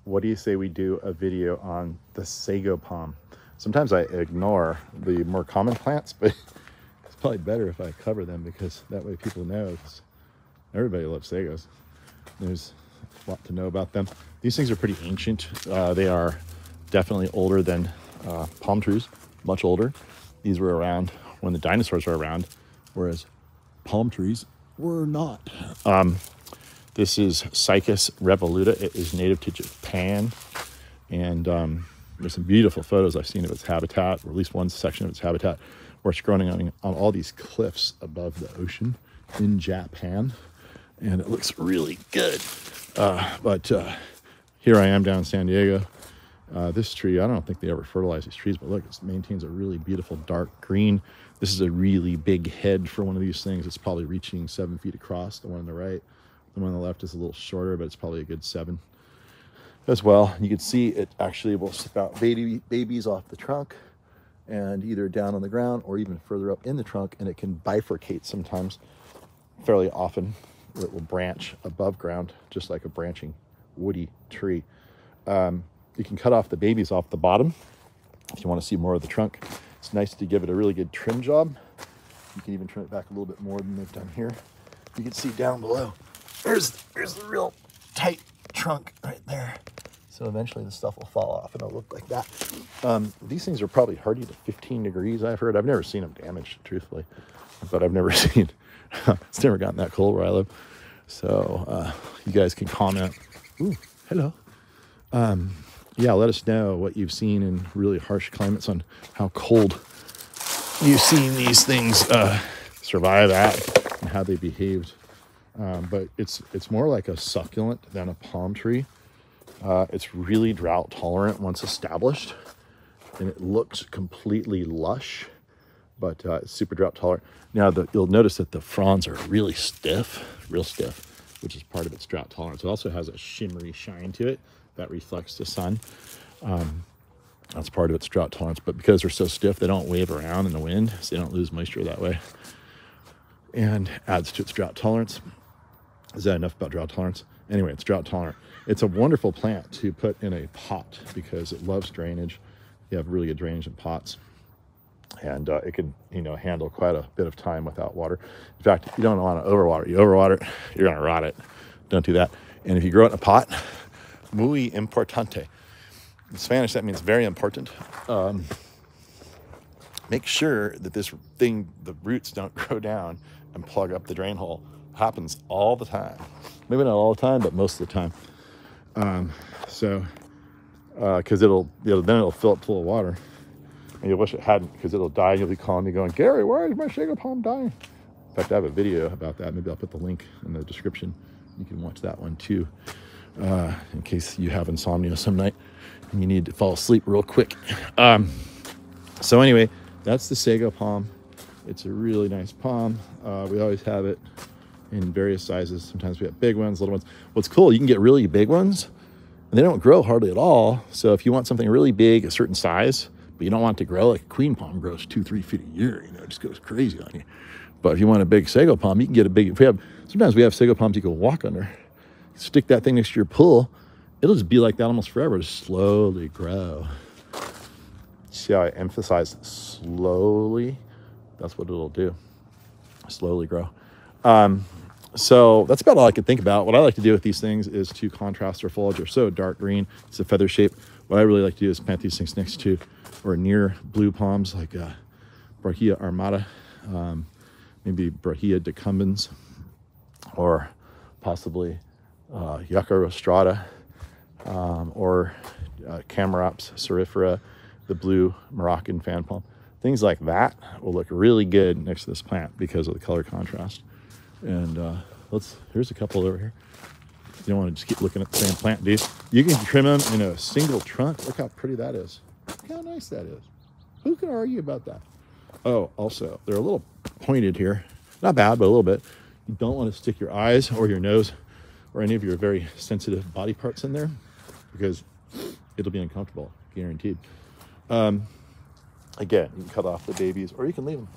what do you say we do a video on the Sago Palm? Sometimes I ignore the more common plants, but it's probably better if I cover them because that way people know. Everybody loves sagos. There's a lot to know about them. These things are pretty ancient. They are definitely older than palm trees, much older. These were around when the dinosaurs were around, whereas palm trees were not. This is Cycas revoluta. It is native to Japan, and there's some beautiful photos I've seen of its habitat, or at least one section of its habitat, where it's growing on all these cliffs above the ocean in Japan, and it looks really good. But here I am down in San Diego. This tree, I don't think they ever fertilize these trees, but look, it maintains a really beautiful dark green. This is a really big head for one of these things. It's probably reaching 7 feet across, the one on the right. The one on the left is a little shorter, but it's probably a good 7 as well. You can see it actually will spout babies off the trunk and either down on the ground or even further up in the trunk, and it can bifurcate sometimes. Fairly often it will branch above ground, just like a branching woody tree. You can cut off the babies off the bottom if you want to see more of the trunk. It's nice to give it a really good trim job. You can even trim it back a little bit more than they've done here. You can see down below, there's the real tight trunk right there. So eventually the stuff will fall off and it'll look like that. These things are probably hardy to 15 degrees, I've heard. I've never seen them damaged, truthfully, but I've never seen, it's never gotten that cold where I live. So you guys can comment. Ooh, hello. Yeah, let us know what you've seen in really harsh climates on how cold you've seen these things survive at and how they behaved. But it's more like a succulent than a palm tree. It's really drought tolerant once established, and it looks completely lush, but it's super drought tolerant. Now you'll notice that the fronds are really stiff, real stiff, which is part of its drought tolerance. It also has a shimmery shine to it that reflects the sun. That's part of its drought tolerance, but because they're so stiff, they don't wave around in the wind, so they don't lose moisture that way, and adds to its drought tolerance. Is that enough about drought tolerance? Anyway, it's drought tolerant. It's a wonderful plant to put in a pot because it loves drainage. You have really good drainage in pots, and it can, handle quite a bit of time without water. In fact, you don't want to overwater. You overwater it, you're going to rot it. Don't do that. And if you grow it in a pot, muy importante. In Spanish, that means very important. Make sure that this thing, the roots don't grow down and plug up the drain hole. Happens all the time. Maybe not all the time, but most of the time. Because then it'll fill up full of water, and you'll wish it hadn't, because it'll die. And you'll be calling me, going, "Gary, why is my Sago Palm dying?" In fact, I have a video about that. Maybe I'll put the link in the description. You can watch that one too, in case you have insomnia some night and you need to fall asleep real quick. So anyway, that's the Sago Palm. It's a really nice palm. We always have it in various sizes. Sometimes we have big ones, little ones. What's cool, you can get really big ones, and they don't grow hardly at all. So if you want something really big, a certain size, but you don't want it to grow, like a queen palm grows 2-3 feet a year, it just goes crazy on you. But if you want a big Sago Palm, you can get a big, sometimes we have Sago Palms you can walk under. Stick that thing next to your pool, it'll just be like that almost forever, just slowly grow. See how I emphasize slowly? That's what it'll do, slowly grow. So that's about all I could think about. What I like to do with these things is to contrast their foliage. They're so dark green, it's a feather shape. What I really like to do is plant these things next to or near blue palms like Brahia armata, maybe Brahia decumbens, or possibly Yucca rostrata, or Camarops cerifera, the blue Moroccan fan palm. Things like that will look really good next to this plant because of the color contrast. And here's a couple over here. You don't want to just keep looking at the same plant, do you? You can trim them in a single trunk. Look how pretty that is. Look how nice that is. Who can argue about that? Oh, also, they're a little pointed here. Not bad, but a little bit. You don't want to stick your eyes or your nose or any of your very sensitive body parts in there because it'll be uncomfortable, guaranteed. Again, you can cut off the babies or you can leave them.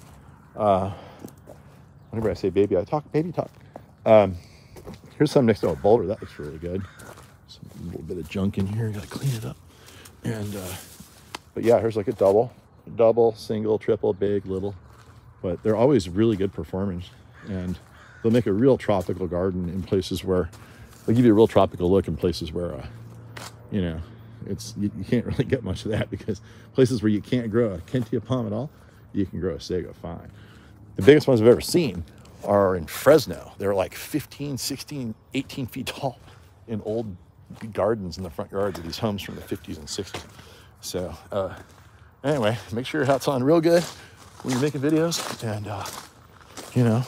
Whenever I say baby, I talk baby talk. Here's some next to a boulder. That looks really good. A little bit of junk in here, gotta clean it up. And but yeah, here's like a double, single, triple, big, little. But they're always really good performing, and they'll make a real tropical garden in places where they'll give you a real tropical look in places where you know, you can't really get much of that, because places where you can't grow a Kentia palm at all, you can grow a sago fine. The biggest ones I've ever seen are in Fresno. They're like 15, 16, 18 feet tall in old gardens in the front yards of these homes from the 50s and 60s. So anyway, make sure your hat's on real good when you're making videos, and you know,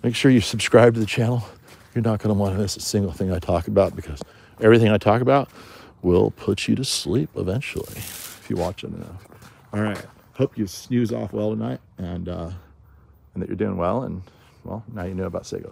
make sure you subscribe to the channel. You're not going to want to miss a single thing I talk about, because everything I talk about will put you to sleep eventually if you watch it enough. All right, hope you snooze off well tonight, and that you're doing well, and well, now you know about Sago.